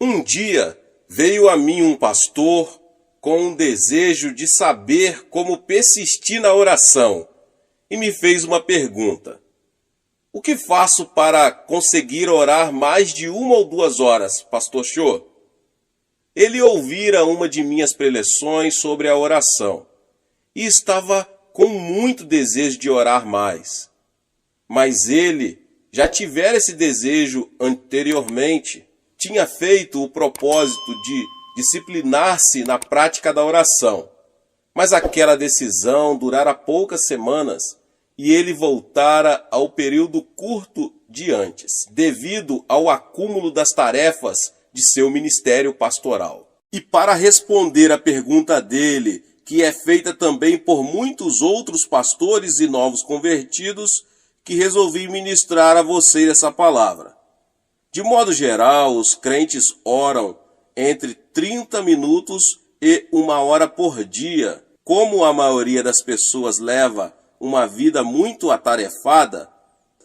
Um dia veio a mim um pastor com um desejo de saber como persistir na oração e me fez uma pergunta: o que faço para conseguir orar mais de 1 ou 2 horas, Pastor Cho? Ele ouvira uma de minhas preleções sobre a oração e estava com muito desejo de orar mais. Mas ele já tivera esse desejo anteriormente, tinha feito o propósito de disciplinar-se na prática da oração. Mas aquela decisão durara poucas semanas e ele voltara ao período curto de antes, devido ao acúmulo das tarefas de seu ministério pastoral. E para responder à pergunta dele, que é feita também por muitos outros pastores e novos convertidos, que resolvi ministrar a vocês essa palavra. De modo geral, os crentes oram entre 30 minutos e 1 hora por dia. Como a maioria das pessoas leva uma vida muito atarefada,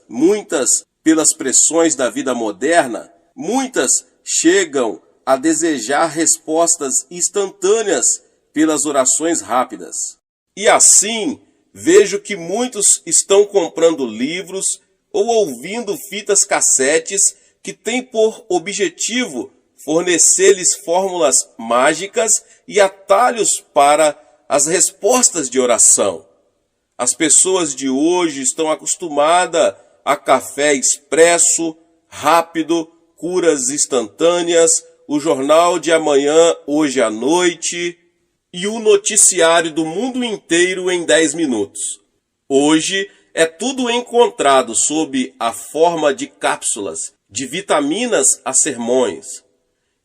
muitas pelas pressões da vida moderna, muitas chegam a desejar respostas instantâneas pelas orações rápidas. E assim, vejo que muitos estão comprando livros ou ouvindo fitas cassetes que têm por objetivo fornecer-lhes fórmulas mágicas e atalhos para as respostas de oração. As pessoas de hoje estão acostumadas a café expresso, rápido, curas instantâneas, o jornal de amanhã, hoje à noite, e o noticiário do mundo inteiro em 10 minutos. Hoje é tudo encontrado sob a forma de cápsulas, de vitaminas a sermões.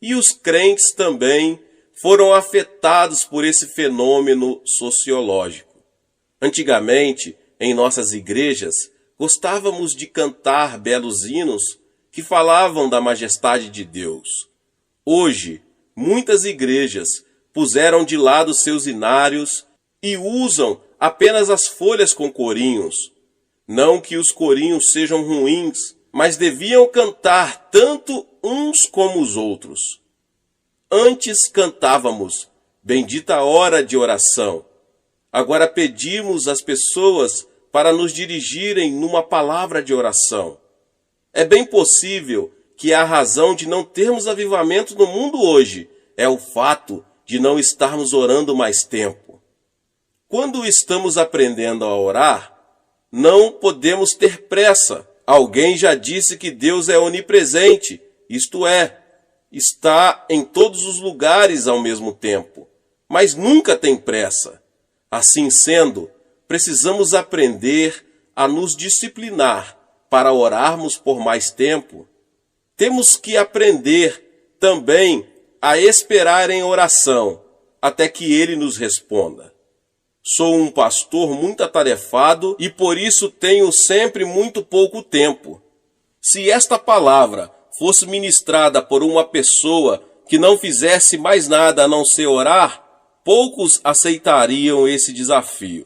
E os crentes também foram afetados por esse fenômeno sociológico. Antigamente, em nossas igrejas, gostávamos de cantar belos hinos que falavam da majestade de Deus. Hoje, muitas igrejas puseram de lado seus hinários e usam apenas as folhas com corinhos. Não que os corinhos sejam ruins, mas deviam cantar tanto uns como os outros. Antes cantávamos bendita hora de oração. Agora pedimos às pessoas para nos dirigirem numa palavra de oração. É bem possível que a razão de não termos avivamento no mundo hoje é o fato de não estarmos orando mais tempo. Quando estamos aprendendo a orar, não podemos ter pressa. Alguém já disse que Deus é onipresente, isto é, está em todos os lugares ao mesmo tempo, mas nunca tem pressa. Assim sendo, precisamos aprender a nos disciplinar para orarmos por mais tempo. Temos que aprender também a esperar em oração até que Ele nos responda. Sou um pastor muito atarefado e por isso tenho sempre muito pouco tempo. Se esta palavra fosse ministrada por uma pessoa que não fizesse mais nada a não ser orar, poucos aceitariam esse desafio.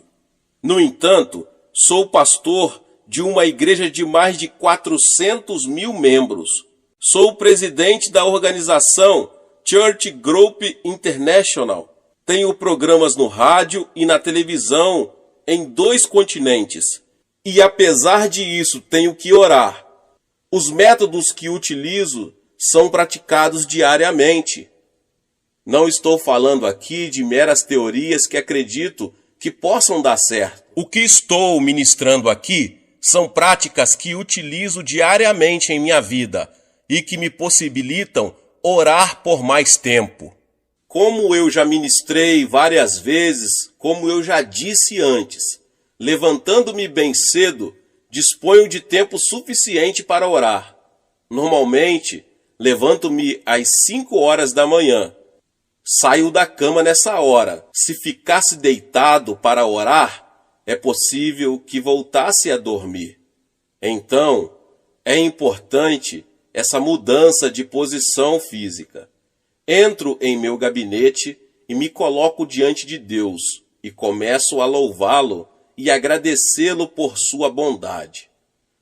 No entanto, sou pastor de uma igreja de mais de 400 mil membros. Sou o presidente da organização Church Group International. Tenho programas no rádio e na televisão em 2 continentes. E apesar disso, tenho que orar. Os métodos que utilizo são praticados diariamente. Não estou falando aqui de meras teorias que acredito que possam dar certo. O que estou ministrando aqui são práticas que utilizo diariamente em minha vida e que me possibilitam orar por mais tempo. Como eu já ministrei várias vezes, como eu já disse antes, levantando-me bem cedo, disponho de tempo suficiente para orar. Normalmente, levanto-me às 5 horas da manhã. Saio da cama nessa hora. Se ficasse deitado para orar, é possível que voltasse a dormir. Então, é importante essa mudança de posição física. Entro em meu gabinete e me coloco diante de Deus e começo a louvá-lo e agradecê-lo por sua bondade.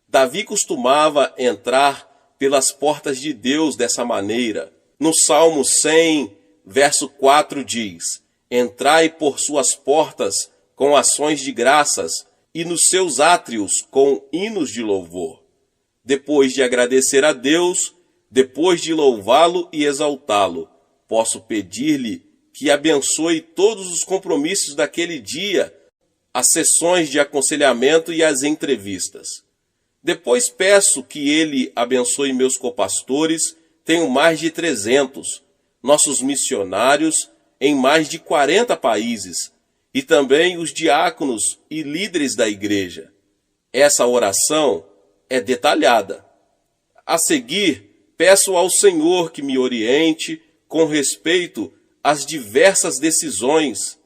Davi costumava entrar pelas portas de Deus dessa maneira. No Salmo 100, verso 4 diz: Entrai por suas portas com ações de graças e nos seus átrios com hinos de louvor. Depois de agradecer a Deus, depois de louvá-lo e exaltá-lo, posso pedir-lhe que abençoe todos os compromissos daquele dia, as sessões de aconselhamento e as entrevistas. Depois peço que ele abençoe meus copastores, tenho mais de 300, nossos missionários em mais de 40 países, e também os diáconos e líderes da igreja. Essa oração é detalhada. A seguir, peço ao Senhor que me oriente com respeito às diversas decisões.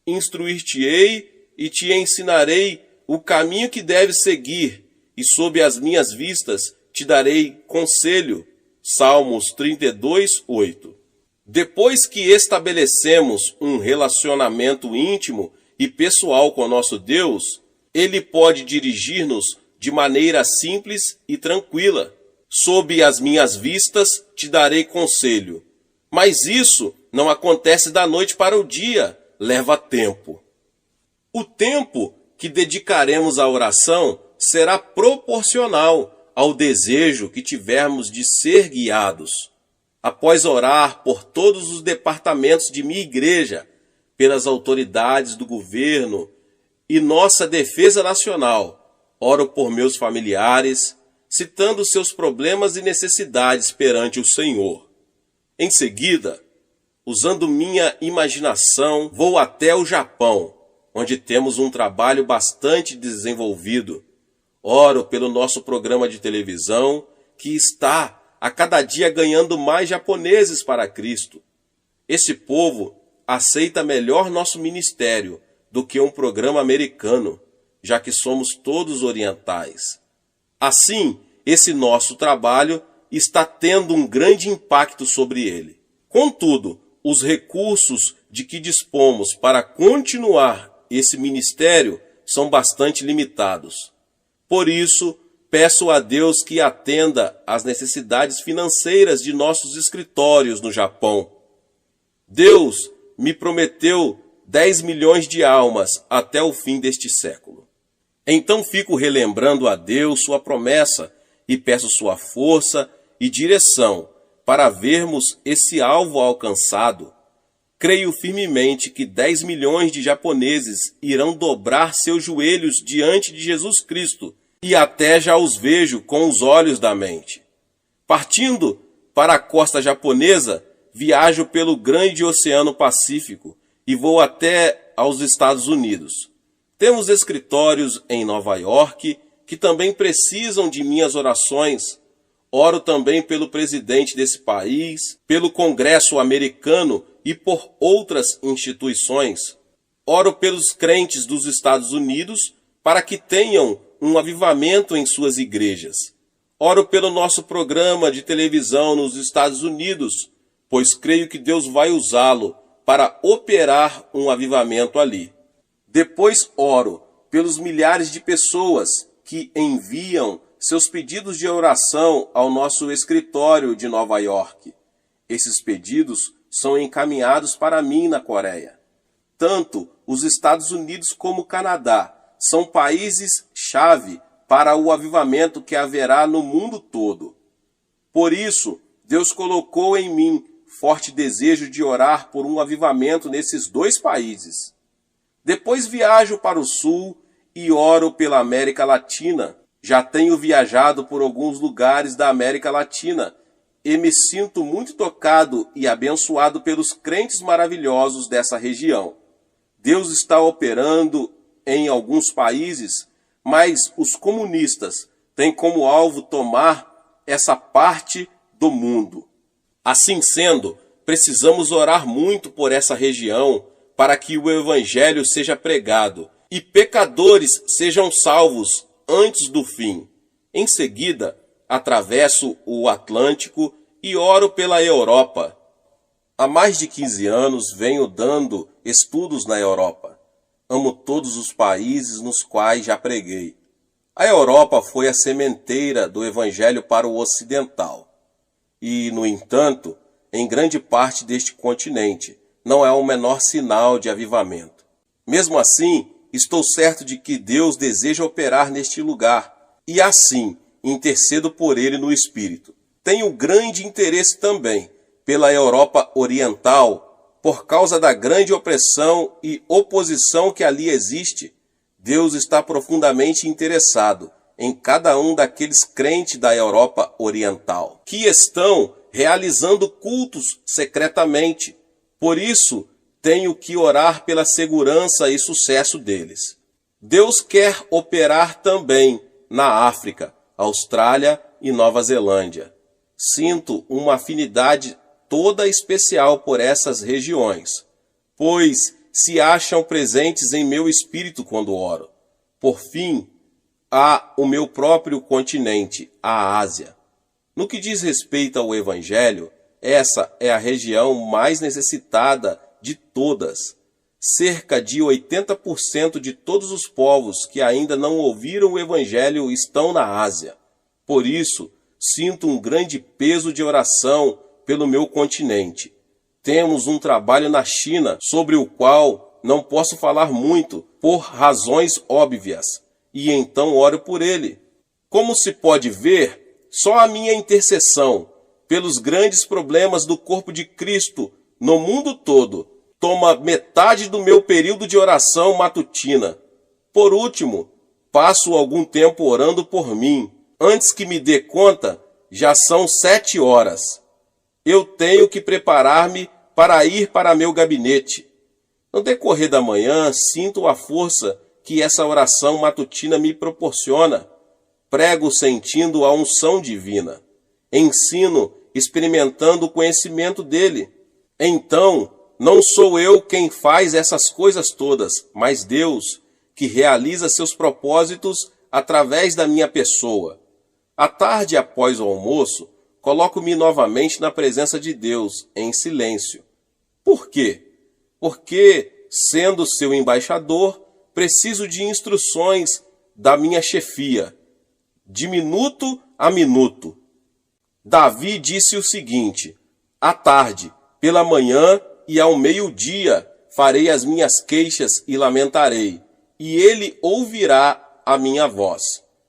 Instruir-te-ei e te ensinarei o caminho que deves seguir, e sob as minhas vistas te darei conselho. Salmos 32, 8. Depois que estabelecemos um relacionamento íntimo e pessoal com nosso Deus, Ele pode dirigir-nos de maneira simples e tranquila. Sob as minhas vistas te darei conselho. Mas isso não acontece da noite para o dia, leva tempo. O tempo que dedicaremos à oração será proporcional ao desejo que tivermos de ser guiados. Após orar por todos os departamentos de minha igreja, pelas autoridades do governo e nossa defesa nacional, oro por meus familiares, citando seus problemas e necessidades perante o Senhor. Em seguida, usando minha imaginação, vou até o Japão, onde temos um trabalho bastante desenvolvido. Oro pelo nosso programa de televisão, que está a cada dia ganhando mais japoneses para Cristo. Esse povo aceita melhor nosso ministério do que um programa americano, já que somos todos orientais. Assim, esse nosso trabalho está tendo um grande impacto sobre ele. Contudo, os recursos de que dispomos para continuar esse ministério são bastante limitados. Por isso, peço a Deus que atenda às necessidades financeiras de nossos escritórios no Japão. Deus me prometeu 10 milhões de almas até o fim deste século. Então fico relembrando a Deus sua promessa e peço sua força e direção para vermos esse alvo alcançado. Creio firmemente que 10 milhões de japoneses irão dobrar seus joelhos diante de Jesus Cristo, e até já os vejo com os olhos da mente. Partindo para a costa japonesa, viajo pelo grande Oceano Pacífico e vou até aos Estados Unidos. Temos escritórios em Nova York que também precisam de minhas orações. Oro também pelo presidente desse país, pelo Congresso americano e por outras instituições. Oro pelos crentes dos Estados Unidos para que tenham um avivamento em suas igrejas. Oro pelo nosso programa de televisão nos Estados Unidos, pois creio que Deus vai usá-lo para operar um avivamento ali. Depois oro pelos milhares de pessoas que enviam seus pedidos de oração ao nosso escritório de Nova York. Esses pedidos são encaminhados para mim na Coreia. Tanto os Estados Unidos como o Canadá são países-chave para o avivamento que haverá no mundo todo. Por isso, Deus colocou em mim forte desejo de orar por um avivamento nesses dois países. Depois viajo para o sul e oro pela América Latina. Já tenho viajado por alguns lugares da América Latina e me sinto muito tocado e abençoado pelos crentes maravilhosos dessa região. Deus está operando em alguns países, mas os comunistas têm como alvo tomar essa parte do mundo. Assim sendo, precisamos orar muito por essa região para que o evangelho seja pregado e pecadores sejam salvos antes do fim. Em seguida, atravesso o Atlântico e oro pela Europa. Há mais de 15 anos venho dando estudos na Europa. Amo todos os países nos quais já preguei. A Europa foi a sementeira do Evangelho para o ocidental. E, no entanto, em grande parte deste continente. Não é o menor sinal de avivamento. Mesmo assim, estou certo de que Deus deseja operar neste lugar, e assim intercedo por ele no Espírito. Tenho grande interesse também pela Europa Oriental, por causa da grande opressão e oposição que ali existe. Deus está profundamente interessado em cada um daqueles crentes da Europa Oriental, que estão realizando cultos secretamente. Por isso, tenho que orar pela segurança e sucesso deles. Deus quer operar também na África, Austrália e Nova Zelândia. Sinto uma afinidade toda especial por essas regiões, pois se acham presentes em meu espírito quando oro. Por fim, há o meu próprio continente, a Ásia. No que diz respeito ao Evangelho, essa é a região mais necessitada de todas. Cerca de 80% de todos os povos que ainda não ouviram o Evangelho estão na Ásia. Por isso, sinto um grande peso de oração pelo meu continente. Temos um trabalho na China sobre o qual não posso falar muito por razões óbvias, e então oro por ele. Como se pode ver, só a minha intercessão pelos grandes problemas do corpo de Cristo no mundo todo toma metade do meu período de oração matutina. Por último, passo algum tempo orando por mim. Antes que me dê conta, já são 7 horas. Eu tenho que preparar-me para ir para meu gabinete. No decorrer da manhã, sinto a força que essa oração matutina me proporciona. Prego sentindo a unção divina. Ensino experimentando o conhecimento dele. Então, não sou eu quem faz essas coisas todas, mas Deus, que realiza seus propósitos através da minha pessoa. À tarde, após o almoço, coloco-me novamente na presença de Deus, em silêncio. Por quê? Porque, sendo seu embaixador, preciso de instruções da minha chefia, de minuto a minuto. Davi disse o seguinte: à tarde, pela manhã e ao meio-dia farei as minhas queixas e lamentarei, e ele ouvirá a minha voz.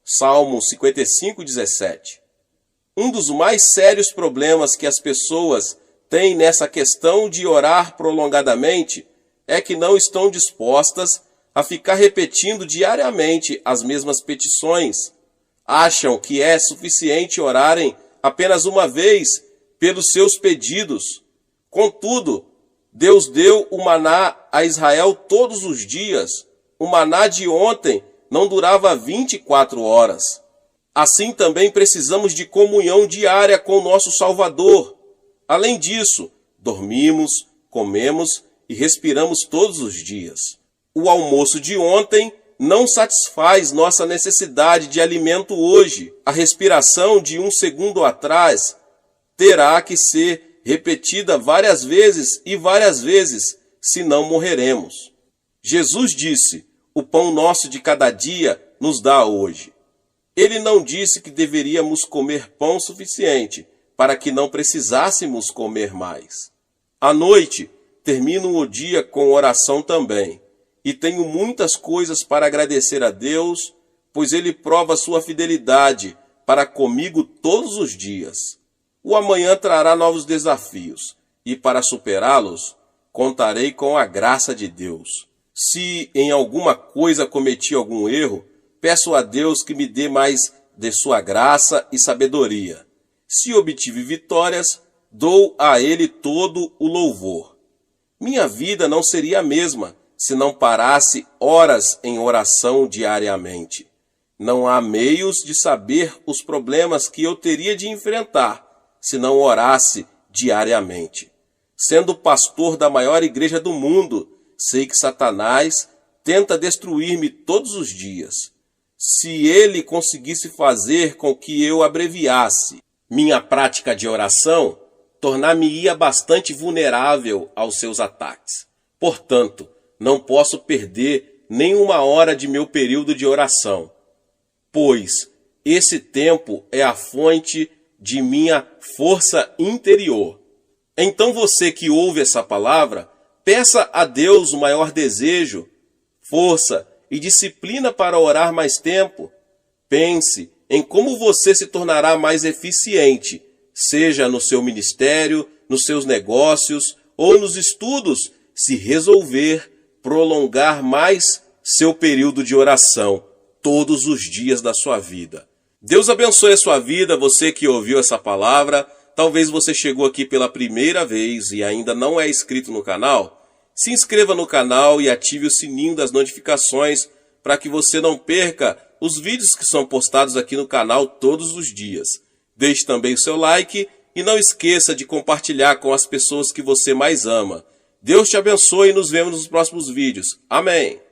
Salmo 55:17. Um dos mais sérios problemas que as pessoas têm nessa questão de orar prolongadamente é que não estão dispostas a ficar repetindo diariamente as mesmas petições. Acham que é suficiente orarem apenas uma vez pelos seus pedidos. Contudo, Deus deu o maná a Israel todos os dias. O maná de ontem não durava 24 horas. Assim também precisamos de comunhão diária com o nosso Salvador. Além disso, dormimos, comemos e respiramos todos os dias. O almoço de ontem não satisfaz nossa necessidade de alimento hoje. A respiração de um segundo atrás terá que ser repetida várias vezes, senão morreremos. Jesus disse: o pão nosso de cada dia nos dá hoje. Ele não disse que deveríamos comer pão suficiente para que não precisássemos comer mais. À noite, termino o dia com oração também, e tenho muitas coisas para agradecer a Deus, pois Ele prova sua fidelidade para comigo todos os dias. O amanhã trará novos desafios, e para superá-los, contarei com a graça de Deus. Se em alguma coisa cometi algum erro, peço a Deus que me dê mais de sua graça e sabedoria. Se obtive vitórias, dou a Ele todo o louvor. Minha vida não seria a mesma se não parasse horas em oração diariamente. Não há meios de saber os problemas que eu teria de enfrentar se não orasse diariamente. Sendo pastor da maior igreja do mundo, sei que Satanás tenta destruir-me todos os dias. Se ele conseguisse fazer com que eu abreviasse minha prática de oração, tornar-me-ia bastante vulnerável aos seus ataques. Portanto, não posso perder nenhuma hora de meu período de oração, pois esse tempo é a fonte de minha força interior. Então você que ouve essa palavra, peça a Deus o maior desejo, força e disciplina para orar mais tempo. Pense em como você se tornará mais eficiente, seja no seu ministério, nos seus negócios ou nos estudos, se resolver prolongar mais seu período de oração todos os dias da sua vida. Deus abençoe a sua vida, você que ouviu essa palavra. Talvez você chegou aqui pela primeira vez e ainda não é inscrito no canal. Se inscreva no canal e ative o sininho das notificações para que você não perca os vídeos que são postados aqui no canal todos os dias. Deixe também o seu like e não esqueça de compartilhar com as pessoas que você mais ama. Deus te abençoe e nos vemos nos próximos vídeos. Amém.